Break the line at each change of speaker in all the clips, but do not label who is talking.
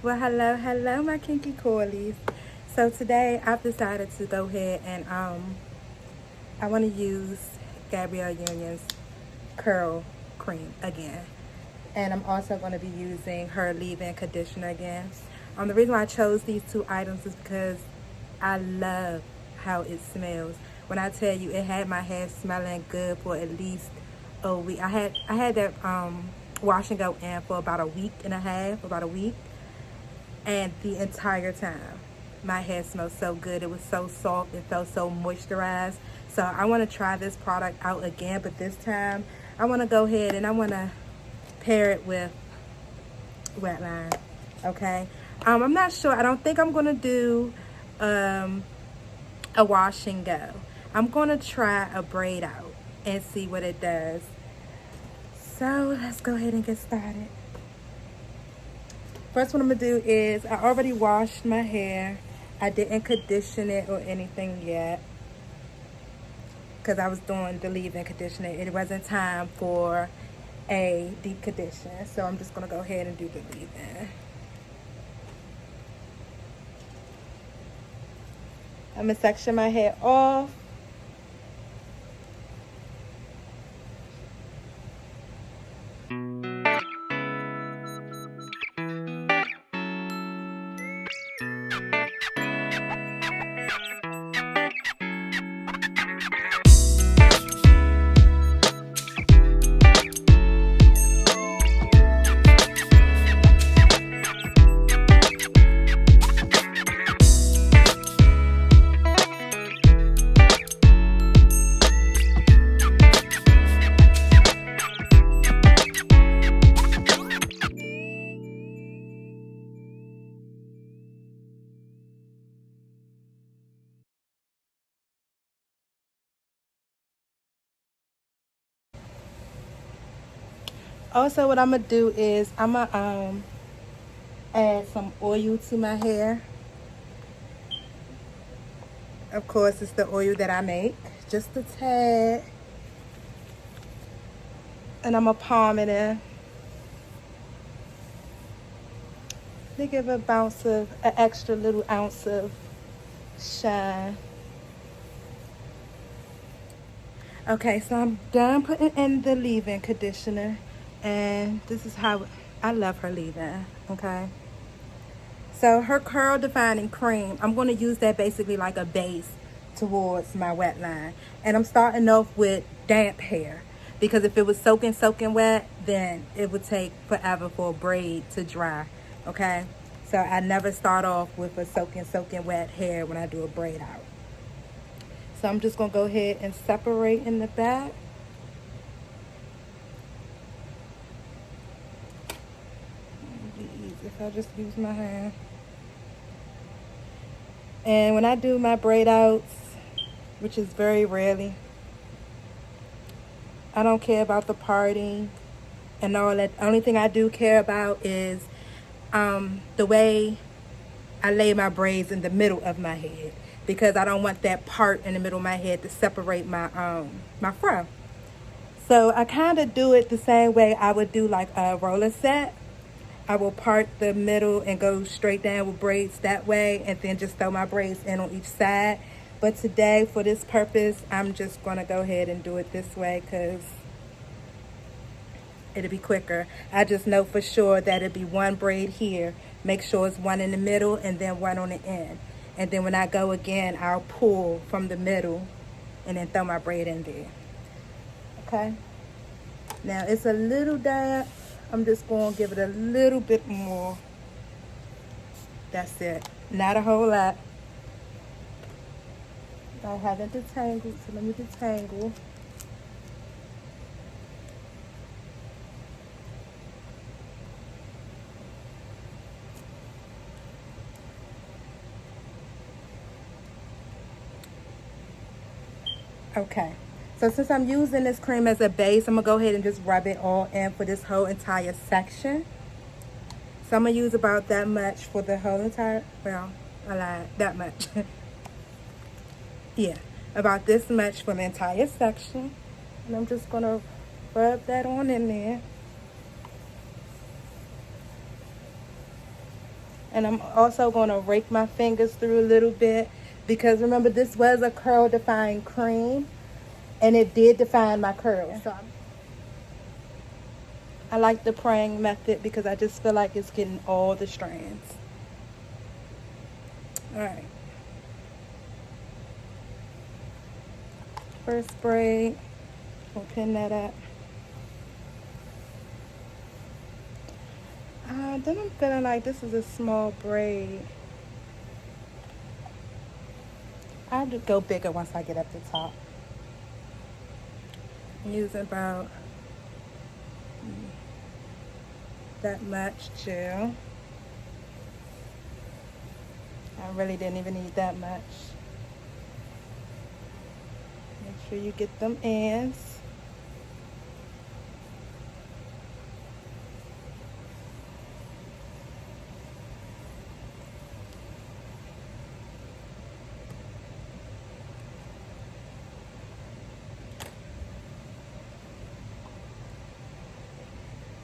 Well, hello, my kinky coilies. So today I've decided to go ahead and I want to use Gabrielle Union's curl cream again, and I'm also going to be using her leave-in conditioner again. The reason why I chose these two items is because I love how it smells. When I tell you, it had my hair smelling good for at least a week. I had that wash and go in for about a week and a half, about a week. And the entire time, my hair smelled so good. It was so soft. It felt so moisturized. So I want to try this product out again, but this time I want to go ahead and I want to pair it with Wetline. Okay. I'm not sure. I don't think I'm going to do a wash and go. I'm going to try a braid out and see what it does. So let's go ahead and get started. First, what I'm going to do is I already washed my hair. I didn't condition it or anything yet because I was doing the leave-in conditioner. It wasn't time for a deep condition. So I'm just going to go ahead and do the leave-in. I'm going to section my hair off. Also, what I'm going to do is I'm going to add some oil to my hair. Of course, it's the oil that I make, just a tad. And I'm going to palm it in. They give a bounce of, an extra little ounce of shine. Okay, so I'm done putting in the leave-in conditioner. And this is how, I love her leave-in, okay? So her curl defining cream, I'm going to use that basically like a base towards my wet line. And I'm starting off with damp hair. Because if it was soaking wet, then it would take forever for a braid to dry, okay? So I never start off with a soaking wet hair when I do a braid out. So I'm just going to go ahead and separate in the back. It'd be easy if I just use my hand. And when I do my braid outs, which is very rarely, I don't care about the parting and all that. The only thing I do care about is the way I lay my braids in the middle of my head, because I don't want that part in the middle of my head to separate my my fro. So I kind of do it the same way I would do like a roller set. I will part the middle and go straight down with braids that way, and then just throw my braids in on each side. But today, for this purpose, I'm just going to go ahead and do it this way because it'll be quicker. I just know for sure that it'll be one braid here. Make sure it's one in the middle and then one on the end. And then when I go again, I'll pull from the middle and then throw my braid in there. Okay? Now, it's a little damp. I'm just going to give it a little bit more. That's it. Not a whole lot. I haven't detangled, so let me detangle. Okay. So since I'm using this cream as a base, I'm going to go ahead and just rub it all in for this whole entire section. So I'm going to use about that much for the whole entire, well, I lied, that much. Yeah, about this much for the entire section. And I'm just going to rub that on in there. And I'm also going to rake my fingers through a little bit, because remember, this was a curl define cream and it did define my curls. So I like the praying method because I just feel like it's getting all the strands. Alright. First braid. We'll pin that up. Then I'm feeling like this is a small braid. I'll just go bigger once I get up the top. I'm using about that much gel. I really didn't even need that much. Make sure you get them ends.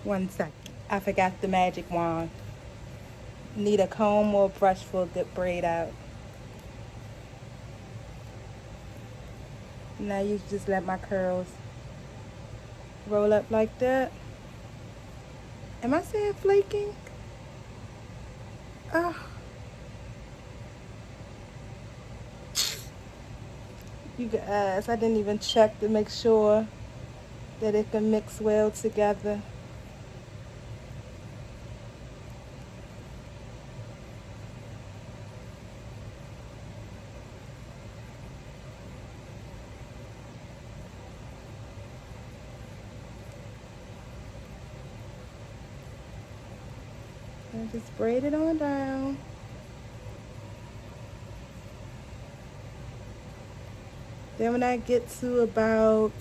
One second. I forgot the magic wand. Need a comb or a brush for a good braid out. Now you just let my curls roll up like that. Am I saying flaking? Oh. You guys, I didn't even check to make sure that it can mix well together. And just braid it on down. Then when I get to about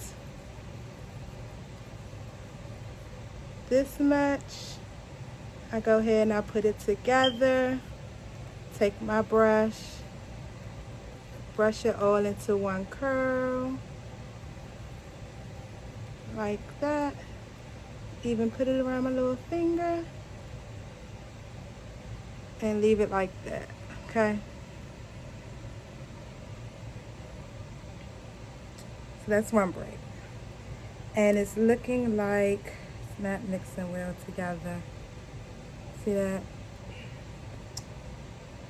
this much, I go ahead and I put it together. Take my brush, brush it all into one curl, like that. Even put it around my little finger and leave it like that, okay? So that's one braid. And it's looking like it's not mixing well together. See that?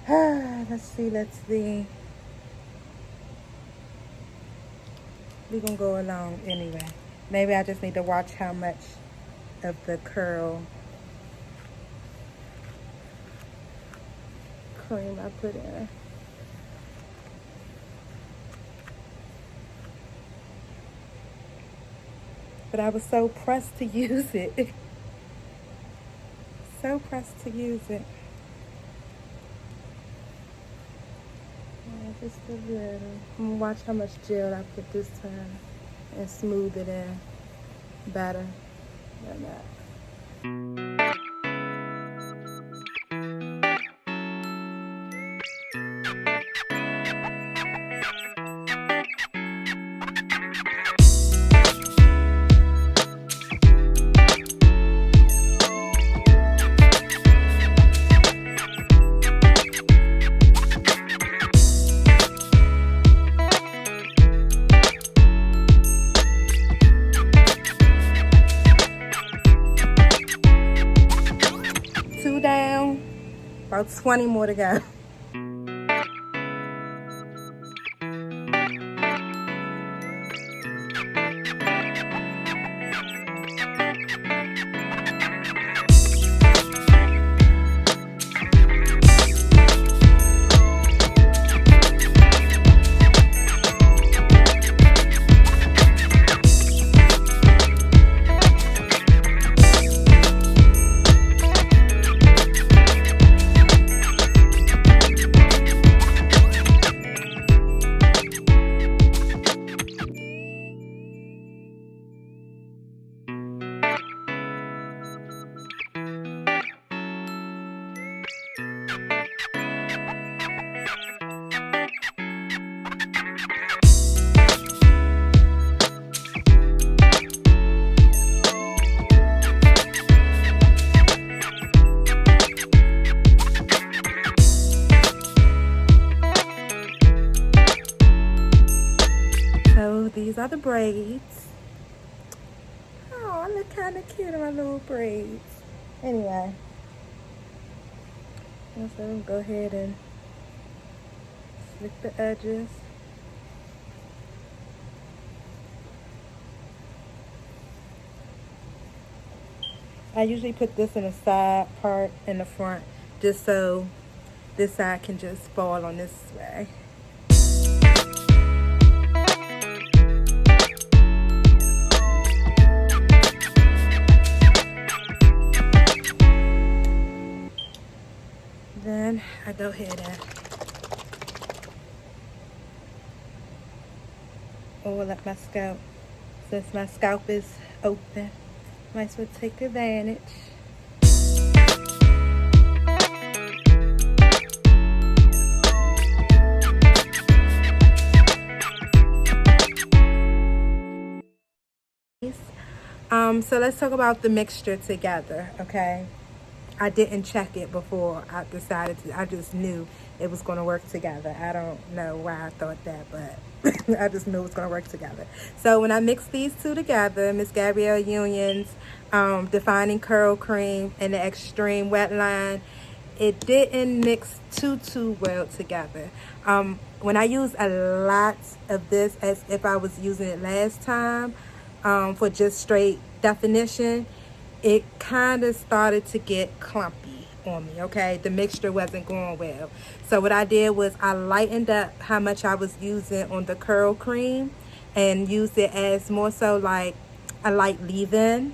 Let's see. We're gonna go along anyway. Maybe I just need to watch how much of the curl cream I put in. But I was so pressed to use it. So pressed to use it. Just a little. I'm gonna watch how much gel I put this time and smooth it in better than that. Down, about 20 more to go. are the braids. Oh, I look kind of cute in my little braids. Anyway, so go ahead and slick the edges. I usually put this in the side part in the front just so this side can just fall on this way. Then I go ahead and oil up my scalp. Since my scalp is open, might as well take advantage. So let's talk about the mixture together, okay? I didn't check it before I decided to. I just knew it was going to work together. I don't know why I thought that, but I just knew it was going to work together. So when I mixed these two together, Miss Gabrielle Union's Defining Curl Cream and the Extreme Wetline, it didn't mix too well together. When I use a lot of this, as if I was using it last time, for just straight definition, it kind of started to get clumpy on me, okay? The mixture wasn't going well. So what I did was I lightened up how much I was using on the curl cream and used it as more so like a light leave-in,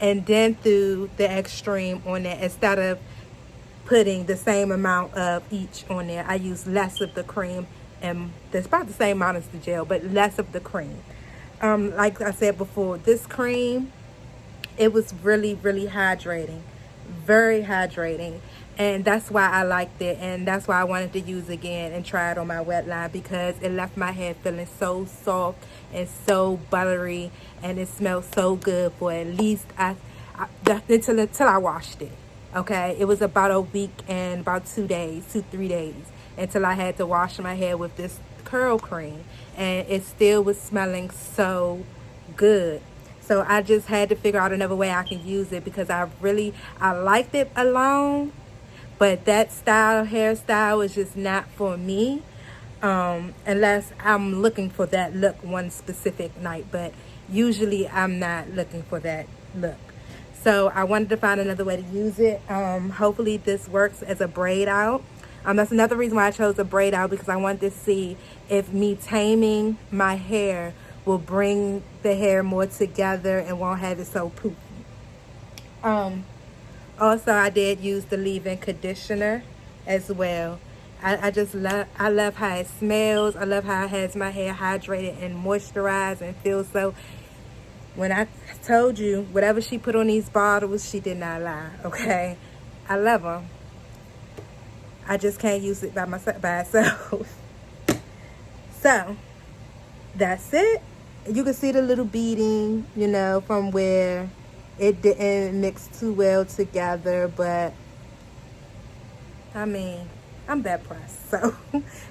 and then threw the extreme on there instead of putting the same amount of each on there. I used less of the cream, and that's about the same amount as the gel, but less of the cream. Like I said before, this cream, it was really hydrating, very hydrating, and that's why I liked it, and that's why I wanted to use it again and try it on my wet line, because it left my hair feeling so soft and so buttery, and it smelled so good for at least until I washed it. Okay, it was about a week and about 3 days until I had to wash my hair with this curl cream, and it still was smelling so good. So I just had to figure out another way I can use it, because I liked it alone, but that hairstyle is just not for me, unless I'm looking for that look one specific night. But usually I'm not looking for that look. So I wanted to find another way to use it. Hopefully this works as a braid out. That's another reason why I chose a braid out, because I wanted to see if me taming my hair will bring the hair more together and won't have it so poofy. Also, I did use the leave-in conditioner as well. I love how it smells. I love how it has my hair hydrated and moisturized and feels so. When I told you, whatever she put on these bottles, she did not lie, okay? I love them. I just can't use it by itself. So, that's it. You can see the little beading, you know, from where it didn't mix too well together, but I mean, I'm that pressed. So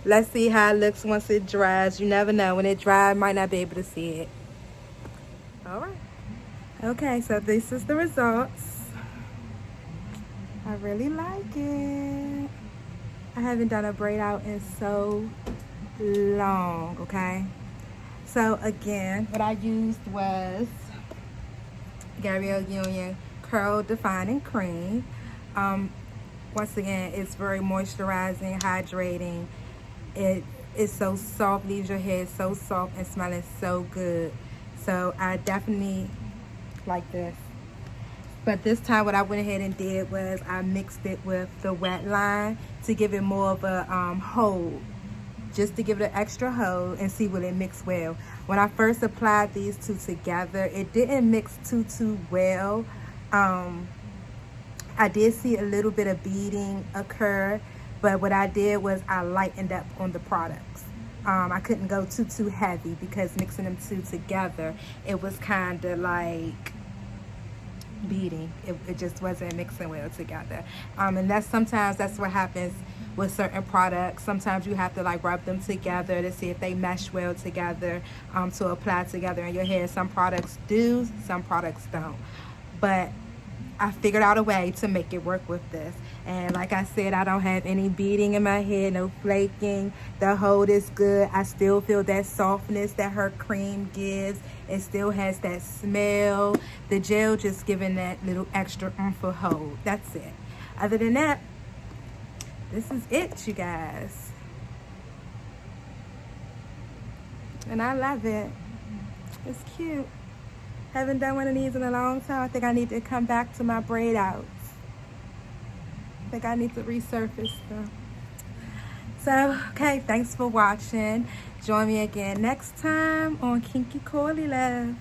let's see how it looks once it dries. You never know. When it dries, might not be able to see it. All right. Okay, so this is the results. I really like it. I haven't done a braid out in so long, okay? So again, what I used was Gabrielle Union Curl Defining Cream. Once again, it's very moisturizing, hydrating. It is so soft, leaves your hair so soft and smelling so good. So I definitely like this. But this time what I went ahead and did was I mixed it with the Wetline to give it more of a hold. Just to give it an extra hold and see will it mix well. When I first applied these two together, it didn't mix too well. I did see a little bit of beading occur, but what I did was I lightened up on the products. I couldn't go too heavy, because mixing them two together, it was kind of like beading. It just wasn't mixing well together. And sometimes that's what happens with certain products. Sometimes you have to like rub them together to see if they mesh well together, to apply together in your hair. Some products do, some products don't. But I figured out a way to make it work with this. And like I said, I don't have any beading in my hair, no flaking. The hold is good. I still feel that softness that her cream gives. It still has that smell. The gel just giving that little extra oomph of hold. That's it. Other than that, this is it, you guys. And I love it. It's cute. Haven't done one of these in a long time. I think I need to come back to my braid outs. I think I need to resurface them. So, okay, thanks for watching. Join me again next time on Kinky Coily Love.